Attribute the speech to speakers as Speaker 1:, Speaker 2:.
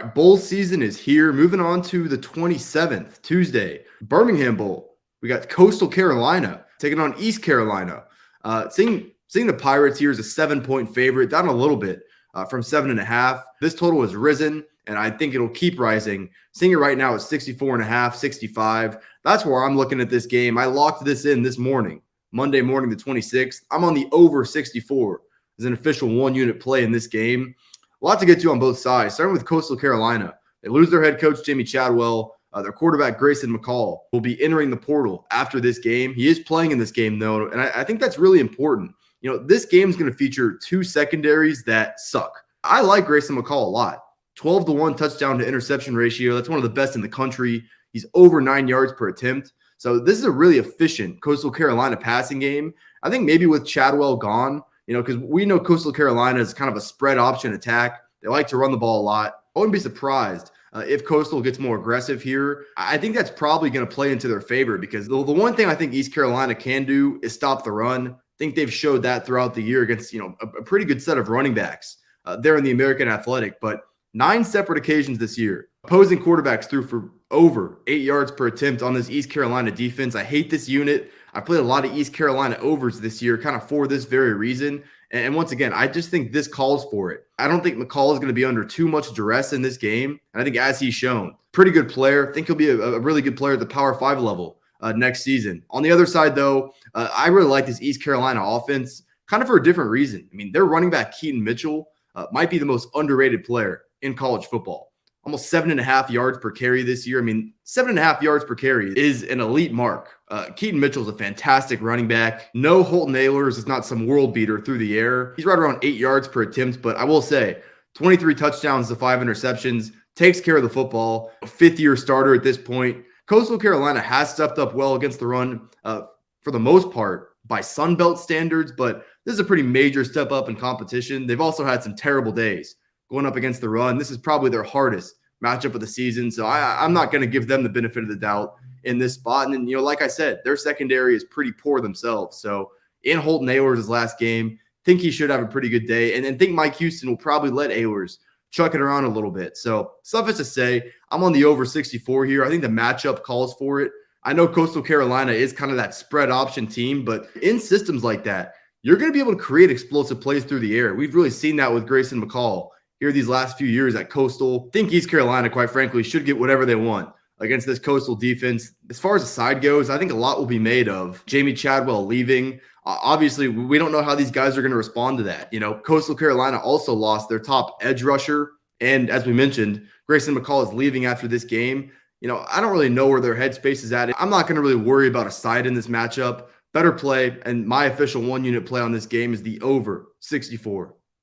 Speaker 1: right, bowl season is here. Moving on to the 27th, Tuesday, Birmingham Bowl. We got Coastal Carolina taking on East Carolina. Seeing the Pirates here as a 7-point favorite, down a little bit from 7.5. This total has risen, and I think it'll keep rising. Seeing it right now at 64.5, 65. That's where I'm looking at this game. I locked this in this morning, Monday morning, the 26th. I'm on the over 64 as an official one-unit play in this game. A lot to get to on both sides, starting with Coastal Carolina. They lose their head coach, Jamie Chadwell. Their quarterback, Grayson McCall, will be entering the portal after this game. He is playing in this game, though, and I think that's really important. You know, this game is going to feature two secondaries that suck. I like Grayson McCall a lot. 12-1 touchdown to interception ratio. That's one of the best in the country. He's over 9 yards per attempt. So this is a really efficient Coastal Carolina passing game. I think maybe with Chadwell gone, because we know Coastal Carolina is kind of a spread option attack. They like to run the ball a lot. I wouldn't be surprised if Coastal gets more aggressive here. I think that's probably going to play into their favor because the one thing I think East Carolina can do is stop the run. I think they've showed that throughout the year against, a pretty good set of running backs there in the American Athletic. But 9 separate occasions this year, opposing quarterbacks threw for over 8 yards per attempt on this East Carolina defense. I hate this unit. I played a lot of East Carolina overs this year kind of for this very reason. And once again, I just think this calls for it. I don't think McCall is going to be under too much duress in this game. And I think as he's shown, pretty good player. I think he'll be a really good player at the Power 5 level next season. On the other side, though, I really like this East Carolina offense kind of for a different reason. I mean, their running back, Keaton Mitchell, might be the most underrated player in college football. Almost 7.5 yards per carry this year. I mean, 7.5 yards per carry is an elite mark. Keaton Mitchell is a fantastic running back. No Holton Ahlers is not some world beater through the air. He's right around 8 yards per attempt, but I will say 23 touchdowns to 5 interceptions, takes care of the football, a fifth-year starter at this point. Coastal Carolina has stepped up well against the run for the most part by Sun Belt standards, but this is a pretty major step up in competition. They've also had some terrible days going up against the run. This is probably their hardest matchup of the season, so I'm not going to give them the benefit of the doubt in this spot. And then, like I said, their secondary is pretty poor themselves. So in Holton Ahlers' last game, think he should have a pretty good day, and think Mike Houston will probably let Ahlers chuck it around a little bit. So suffice to say, I'm on the over 64 here. I think the matchup calls for it. I know Coastal Carolina is kind of that spread option team, but in systems like that, you're going to be able to create explosive plays through the air. We've really seen that with Grayson McCall here these last few years at Coastal. I think East Carolina, quite frankly, should get whatever they want against this Coastal defense. As far as the side goes, I think a lot will be made of Jamie Chadwell leaving. Obviously, we don't know how these guys are going to respond to that. Coastal Carolina also lost their top edge rusher. And as we mentioned, Grayson McCall is leaving after this game. I don't really know where their headspace is at. I'm not going to really worry about a side in this matchup. Better play, and my official one-unit play on this game is the over 64.